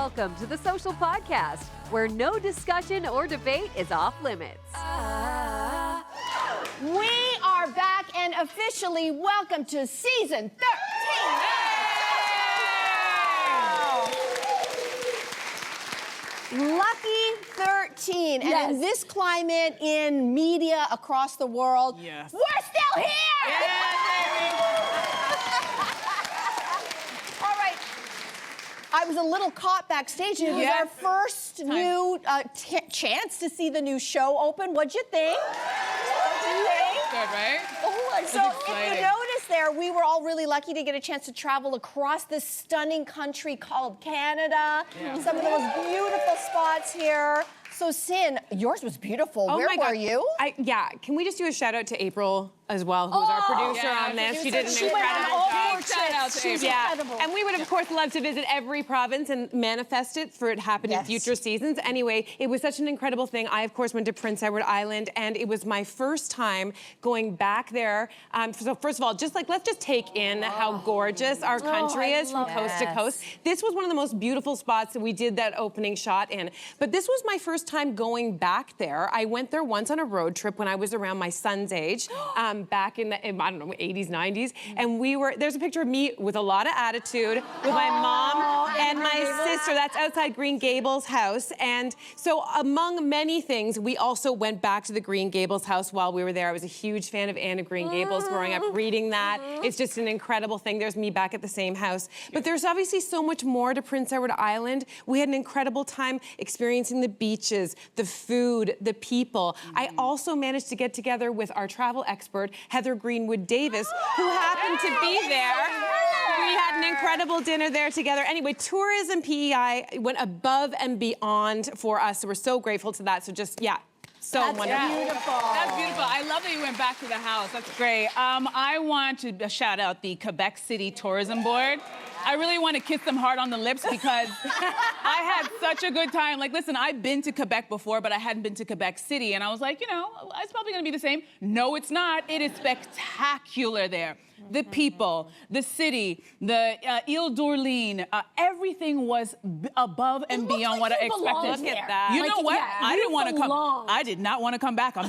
Welcome to the Social Podcast, where no discussion or debate is off limits. We are back and officially welcome to season 13. Lucky 13. Yes. And in this climate, in media across the world, Yes. we're still here! All right. I was a little caught backstage. It was Yes. our first new chance to see the new show open. What'd you think? Good, right? So if you notice there, we were all really lucky to get a chance to travel across this stunning country called Canada. Yeah. Some of the most beautiful spots here. So, Cyn, yours was beautiful. Oh Where my God. were you? Yeah, can we just do a shout out to April as well, who was our producer yeah, on this? She producer. did an She went on incredible all job. four Shout out to She's Yeah, incredible. and we would of course love to visit every province and manifest it for it to happen in Yes. future seasons. Anyway, it was such an incredible thing. I of course went to Prince Edward Island, and it was my first time going back there. So first of all, let's just take in how gorgeous our country is from coast to coast. This was one of the most beautiful spots that we did that opening shot in. But this was my first time going back there. I went there once on a road trip when I was around my son's age, back in the, I don't know, 80s, 90s. And there's a picture of me with a lot of attitude with my mom and my sister. That's outside Green Gables house. And so among many things, we also went back to the Green Gables house while we were there. I was a huge fan of Anne of Green Gables growing up, reading that. It's just an incredible thing. There's me back at the same house. But there's obviously so much more to Prince Edward Island. We had an incredible time experiencing the beaches, the food, the people. I also managed to get together with our travel expert, Heather Greenwood Davis, who happened to be there. We had an incredible dinner there together. Anyway, Tourism PEI went above and beyond for us. So we're so grateful to that. So just, yeah, so wonderful. Beautiful. That's beautiful. I love that you went back to the house. That's great. I want to shout out the Quebec City Tourism Board. I really want to kiss them hard on the lips because I had such a good time. Like, listen, I've been to Quebec before, but I hadn't been to Quebec City. And I was like, you know, it's probably going to be the same. No, it's not. It is spectacular there. The people, the city, the Ile d'Orléans, everything was above and beyond what I expected. Look at that. You know what? yeah, I didn't want to come. belonged. I did not want to come back. I'm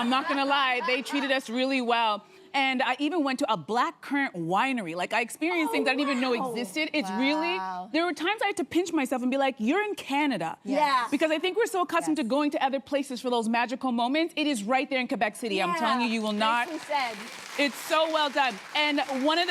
not gonna lie. They treated us really well. And I even went to a blackcurrant winery. Like, I experienced things I didn't even know existed. It's really, there were times I had to pinch myself and be like, you're in Canada. Yeah. Because I think we're so accustomed to going to other places for those magical moments. It is right there in Quebec City. I'm telling you, you will not. Said. It's so well done. And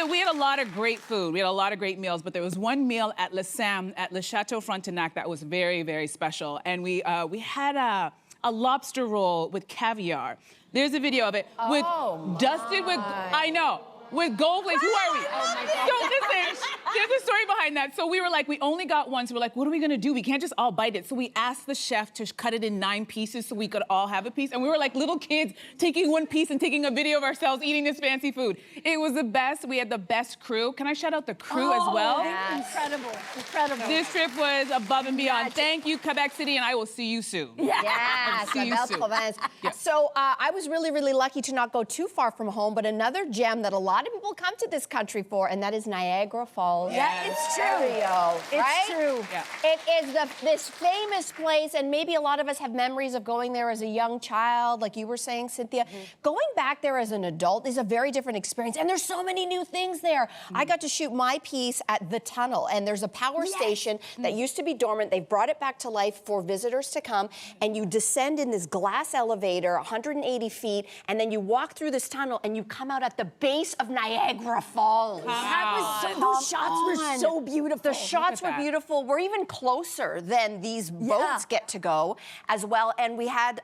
we had a lot of great food. We had a lot of great meals, but there was one meal at Le Sam, at Le Chateau Frontenac that was very, very special. And we had a lobster roll with caviar. There's a video of it dusted with, I know, with gold lace. Who are we? Oh my God. So listen, there's a story behind that. So we were like, we only got one. So we're like, what are we gonna do? We can't just all bite it. So we asked the chef to cut it in 9 pieces so we could all have a piece. And we were like little kids taking one piece and taking a video of ourselves eating this fancy food. It was the best. We had the best crew. Can I shout out the crew as well? Yes. Incredible, incredible. This trip was above and beyond. Thank you, Quebec City, and I will see you soon. Yes, See you la belle soon. province. Yeah. So I was really, really lucky to not go too far from home, but another gem that a lot of people come to this country for, and that is Niagara Falls. Yeah, it's true. It's true. Yeah. It is this famous place, and maybe a lot of us have memories of going there as a young child, like you were saying, Cynthia. Going back there as an adult is a very different experience, and there's so many new things there. I got to shoot my piece at the tunnel, and there's a power station that used to be dormant. They've brought it back to life for visitors to come, and you descend in this glass elevator, 180 feet, and then you walk through this tunnel, and you come out at the base of Niagara Falls. Those shots were so beautiful. The shots were that. beautiful. We're even closer than these boats get to go as well. And we had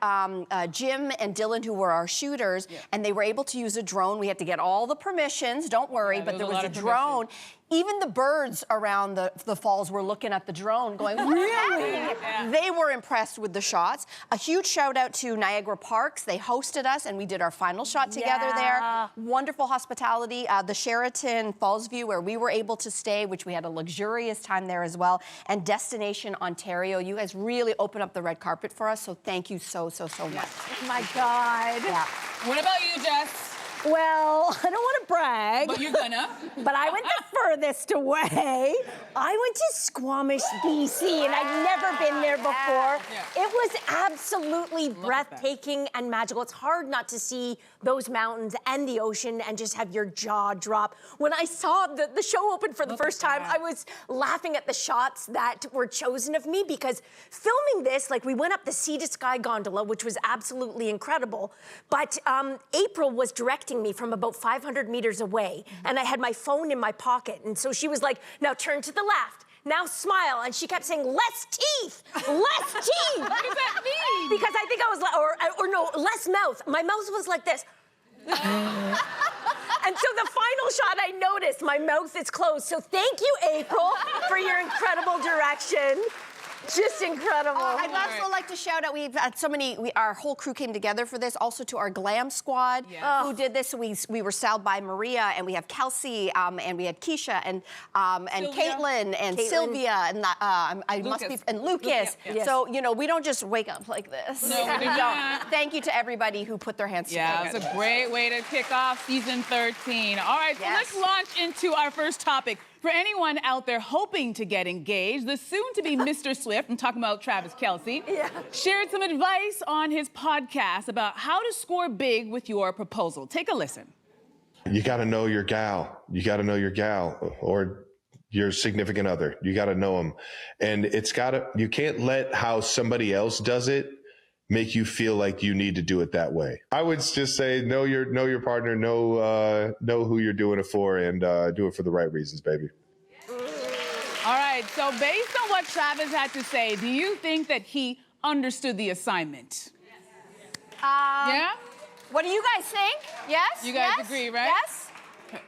Jim and Dylan, who were our shooters, and they were able to use a drone. We had to get all the permissions, don't worry, but there was a drone. Even the birds around the falls were looking at the drone going, what's happening? They were impressed with the shots. A huge shout out to Niagara Parks. They hosted us and we did our final shot together there. Wonderful hospitality. The Sheraton Fallsview, where we were able to stay, which we had a luxurious time there as well. And Destination Ontario. You guys really opened up the red carpet for us, so thank you so much. Oh my God. Yeah. What about you, Jess? Well, I don't want to brag. But you're gonna. But I went the furthest away. I went to Squamish, BC, and I'd never been there before. Yeah. It was absolutely breathtaking and magical. It's hard not to see those mountains and the ocean and just have your jaw drop. When I saw the show open for the first time, I was laughing at the shots that were chosen of me because filming this, like we went up the Sea to Sky gondola, which was absolutely incredible, but April was directing me from about 500 meters away, and I had my phone in my pocket, and so she was like, now turn to the left, now smile, and she kept saying, less teeth, less teeth. What does that mean? Because I think I was, or no, less mouth. My mouth was like this. And so the final shot, I noticed my mouth is closed. So thank you, April, for your incredible direction. Just incredible. I'd also like to shout out, we've had so many, our whole crew came together for this, also to our glam squad who did this. So we were styled by Maria, and we have Kelce, and we had Keisha, and Caitlin, and Sylvia, and and Lucas. Yes. So, you know, we don't just wake up like this. No, we do not. Thank you to everybody who put their hands together. Yeah, it's a great way to kick off season 13. All right, so let's launch into our first topic. For anyone out there hoping to get engaged, the soon-to-be Mr. Swift, I'm talking about Travis Kelce, shared some advice on his podcast about how to score big with your proposal. Take a listen. You got to know your gal. You got to know your gal or your significant other. You got to know them. And you can't let how somebody else does it make you feel like you need to do it that way. I would just say know your partner, know who you're doing it for, and do it for the right reasons, baby. All right, so based on what Travis had to say, do you think that he understood the assignment? Yeah? What do you guys think? Yes? You guys agree, right? Yes?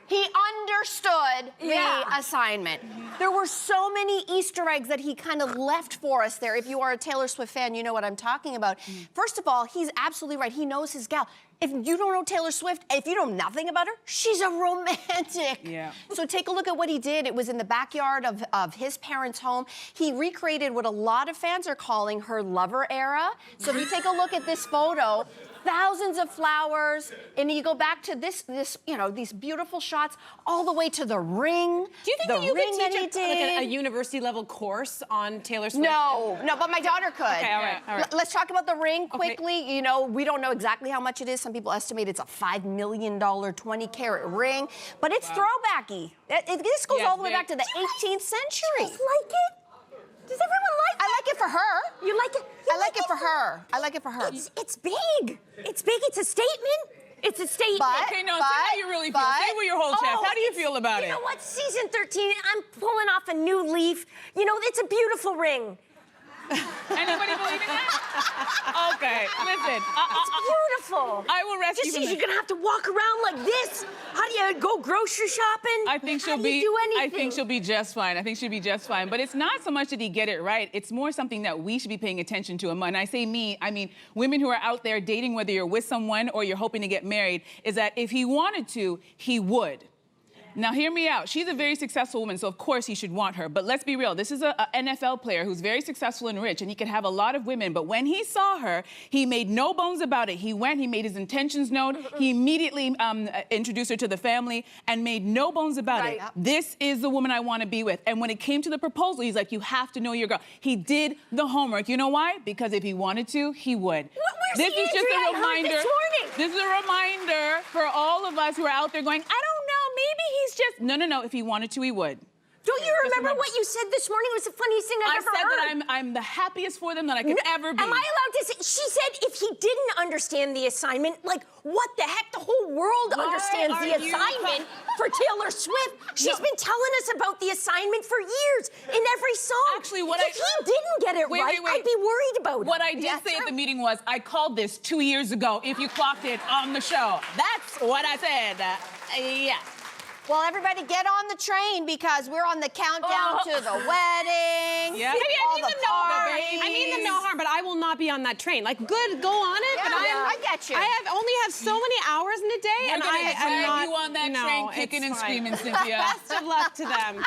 He understood the assignment. There were so many Easter eggs that he kind of left for us there. If you are a Taylor Swift fan, you know what I'm talking about. First of all, he's absolutely right. He knows his gal. If you don't know Taylor Swift, if you know nothing about her, she's a romantic. Yeah. So take a look at what he did. It was in the backyard of his parents' home. He recreated what a lot of fans are calling her lover era. So if you take a look at this photo, thousands of flowers, and you go back to this, you know, these beautiful shots all the way to the ring. Do you think that you could teach like a university level course on Taylor Swift? No, but my daughter could. Okay, all right. Let's talk about the ring quickly. You know, we don't know exactly how much it is. Some people estimate it's a $5 million 20-carat ring, but it's throwbacky. This goes all the way back to the 18th century. You like it? Does everyone like it? I like it for her. You like it? I like it for her. I like it for her. It's big. It's big. It's a statement. It's a statement. But- Okay, no, say how you really feel. Say with your whole chest. How do you feel about it? You know what? Season 13, I'm pulling off a new leaf. You know, it's a beautiful ring. Anybody believe in that? Okay, listen. It's beautiful. I will rescue Just from you're gonna have to walk around like this. How do you go grocery shopping? I think How do you do anything? I think she'll be just fine. I think she'll be just fine. But it's not so much that he get it right. It's more something that we should be paying attention to. And when I say me, I mean women who are out there dating, whether you're with someone or you're hoping to get married, is that if he wanted to, he would. Now, hear me out. She's a very successful woman, so of course he should want her. But let's be real. This is an NFL player who's very successful and rich, and he could have a lot of women. But when he saw her, he made no bones about it. He went, he made his intentions known. He immediately introduced her to the family and made no bones about it. This is the woman I want to be with. And when it came to the proposal, he's like, you have to know your girl. He did the homework. You know why? Because if he wanted to, he would. Where's This is just a reminder. This morning? This is a reminder for all of us who are out there going, I don't know, maybe he's just... No. If he wanted to, he would. Don't you remember what you said this morning? It was the funniest thing I've ever heard. I said that I'm the happiest for them that I could ever be. Am I allowed to say? She said if he didn't understand the assignment, like, what the heck? The whole world understands the assignment for Taylor Swift. She's been telling us about the assignment for years in every song. Actually, if he didn't get it right, I'd be worried about it. What I did say at the meeting was, I called this 2 years ago, if you clocked it on the show. That's what I said. Yeah. Well, everybody get on the train because we're on the countdown to the wedding. Yeah. Maybe I mean the no harm, but I will not be on that train. Like, good, go on it. Yeah, but I get you. I only have so many hours in a day, and I am not. You on that train, kicking and screaming, Cynthia. Best of luck to them.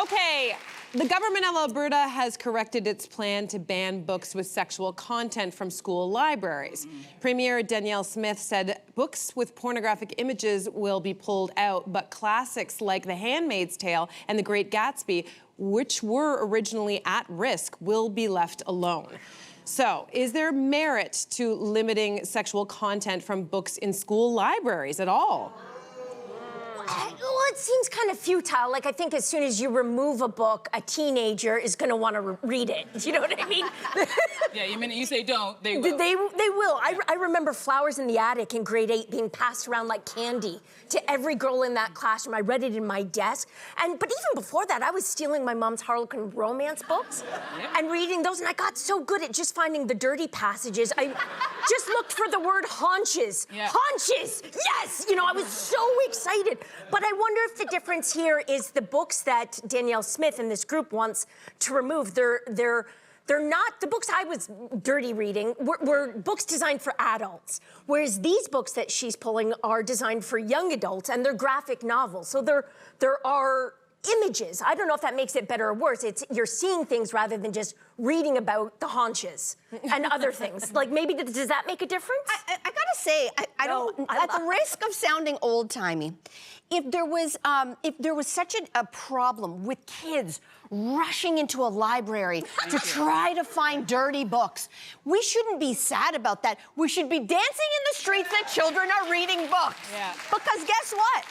Okay. The government of Alberta has corrected its plan to ban books with sexual content from school libraries. Premier Danielle Smith said books with pornographic images will be pulled out, but classics like The Handmaid's Tale and The Great Gatsby, which were originally at risk, will be left alone. So, is there merit to limiting sexual content from books in school libraries at all? Well, it seems kind of futile. Like, I think as soon as you remove a book, a teenager is going to want to read it. You know what I mean? Yeah, the minute you say don't, they will. They will. I remember Flowers in the Attic in grade 8 being passed around like candy to every girl in that classroom. I read it in my desk. But even before that, I was stealing my mom's Harlequin romance books and reading those, and I got so good at just finding the dirty passages. I just looked for the word haunches. Yeah. Haunches! Yes! You know, I was so excited. But I wonder if the difference here is the books that Danielle Smith and this group wants to remove. They're not, the books I was dirty reading were books designed for adults, whereas these books that she's pulling are designed for young adults, and they're graphic novels. So there are images. I don't know if that makes it better or worse. You're seeing things rather than just reading about the haunches and other things. Like, maybe, does that make a difference? I gotta say, I don't, at the risk of sounding old-timey, if there was such a problem with kids rushing into a library to try to find dirty books, we shouldn't be sad about that. We should be dancing in the streets that children are reading books. Yeah. Because guess what?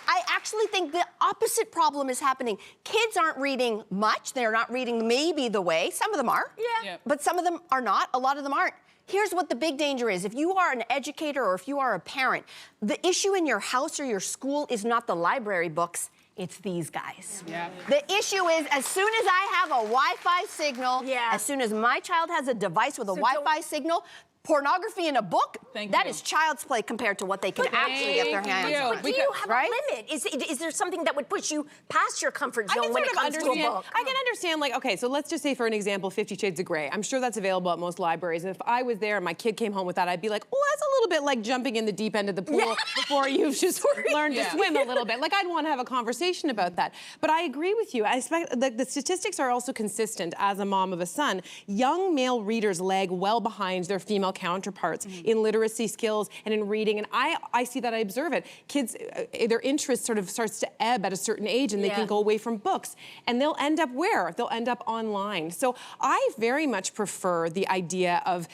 I actually think the opposite problem is happening. Kids aren't reading much. They're not reading maybe the way. Some of them are. Yeah. But some of them are not. A lot of them aren't. Here's what the big danger is. If you are an educator or if you are a parent, the issue in your house or your school is not the library books. It's these guys. Yeah. The issue is, as soon as I have a Wi-Fi signal, as soon as my child has a device with a Wi-Fi signal, pornography in a book, that is child's play compared to what they can actually get their hands on. But do you have a limit? Is there something that would push you past your comfort zone when it comes to a book? I can understand, like, okay, so let's just say, for an example, 50 Shades of Grey. I'm sure that's available at most libraries. And if I was there and my kid came home with that, I'd be like, oh, that's a little bit like jumping in the deep end of the pool before you've just learned to swim a little bit. Like, I'd want to have a conversation about that. But I agree with you. I expect, like, the statistics are also consistent as a mom of a son. Young male readers lag well behind their female counterparts in literacy skills and in reading, and I see that, I observe it. Kids, their interest sort of starts to ebb at a certain age, and they can go away from books, and they'll end up where? They'll end up online. So I very much prefer the idea of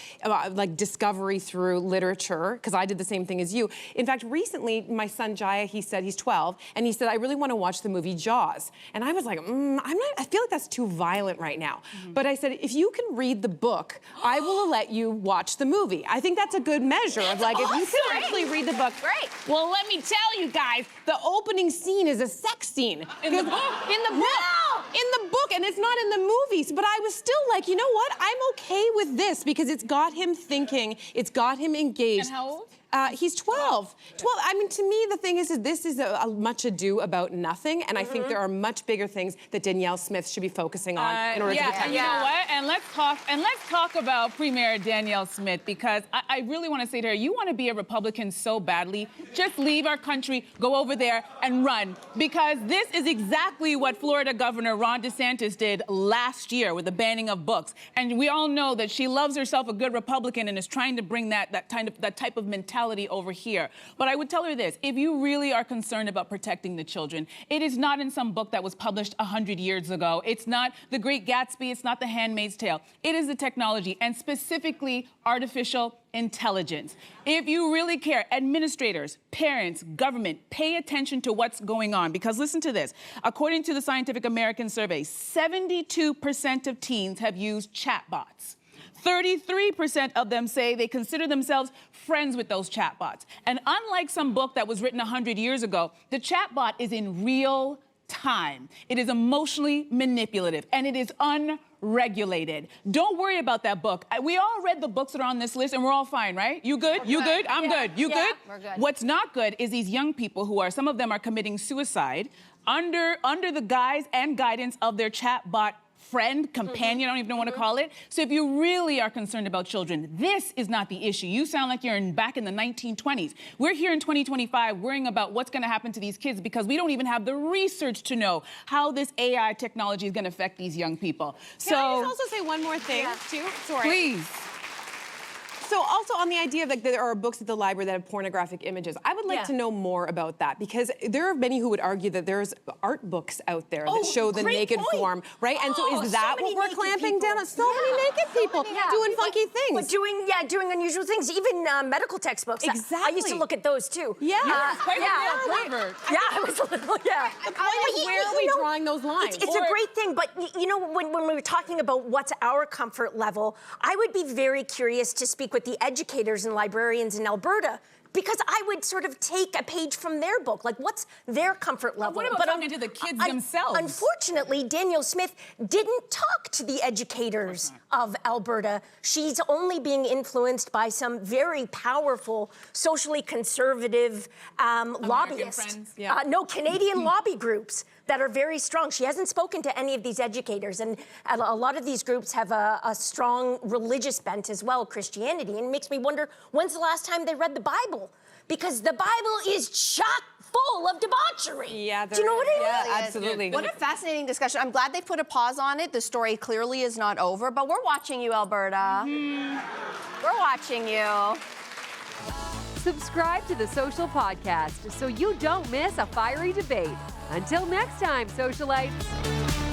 like discovery through literature, because I did the same thing as you. In fact, recently, my son Jaya, he said, he's 12, and he said, I really want to watch the movie Jaws. And I was like, I feel like that's too violent right now. But I said, if you can read the book, I will let you watch the movie. I think that's a good measure of, like, if you can actually read the book. Great. Well, let me tell you guys, the opening scene is a sex scene. In the book? In the book. No! In the book, and it's not in the movies. But I was still like, you know what? I'm okay with this because it's got him thinking, it's got him engaged. And how old? He's 12. 12. I mean, to me, the thing is this is a much ado about nothing, and I think there are much bigger things that Danielle Smith should be focusing on in order to protect. You know what? And let's talk about Premier Danielle Smith, because I really want to say to her, you want to be a Republican so badly, just leave our country, go over there and run, because this is exactly what Florida Governor Ron DeSantis did last year with the banning of books. And we all know that she loves herself a good Republican and is trying to bring that type of mentality over here. But I would tell her this: if you really are concerned about protecting the children, it is not in some book that was published 100 years ago. It's not The Great Gatsby. It's not The Handmaid's Tale. It is the technology, and specifically artificial intelligence. If you really care, administrators, parents, government, pay attention to what's going on, because listen to this. According to the Scientific American survey, 72% of teens have used chatbots. 33% of them say they consider themselves friends with those chatbots. And unlike some book that was written 100 years ago, the chatbot is in real time. It is emotionally manipulative, and it is unregulated. Don't worry about that book. We all read the books that are on this list, and we're all fine, right? You good? You good? I'm good. You good? We're good. What's not good is these young people who some of them are committing suicide under the guise and guidance of their chatbot friend, companion, I don't even know what to call it. So if you really are concerned about children, this is not the issue. You sound like you're back in the 1920s. We're here in 2025 worrying about what's going to happen to these kids because we don't even have the research to know how this AI technology is going to affect these young people. Can I just also say one more thing, too? Sorry. Please. So also on the idea that there are books at the library that have pornographic images, I would like to know more about that because there are many who would argue that there's art books out there that show the naked form, right? And so is that what we're clamping down on? So many naked people doing funky things. Doing unusual things, even medical textbooks. Exactly. I used to look at those too. Yeah. I was a little, The point is, where are we drawing those lines? It's a great thing, but you know, when we were talking about what's our comfort level, I would be very curious to speak with the educators and librarians in Alberta, because I would sort of take a page from their book. Like, what's their comfort level? What about talking to the kids themselves? Unfortunately, Danielle Smith didn't talk to the educators of Alberta. She's only being influenced by some very powerful, socially conservative lobbyists. No, Canadian lobby groups that are very strong. She hasn't spoken to any of these educators, and a lot of these groups have a strong religious bent as well, Christianity, and it makes me wonder, when's the last time they read the Bible? Because the Bible is chock full of debauchery. Yeah, do you know what I mean? Yeah, absolutely. What a fascinating discussion. I'm glad they put a pause on it. The story clearly is not over, but we're watching you, Alberta. We're watching you. Subscribe to the Social Podcast so you don't miss a fiery debate. Until next time, socialites.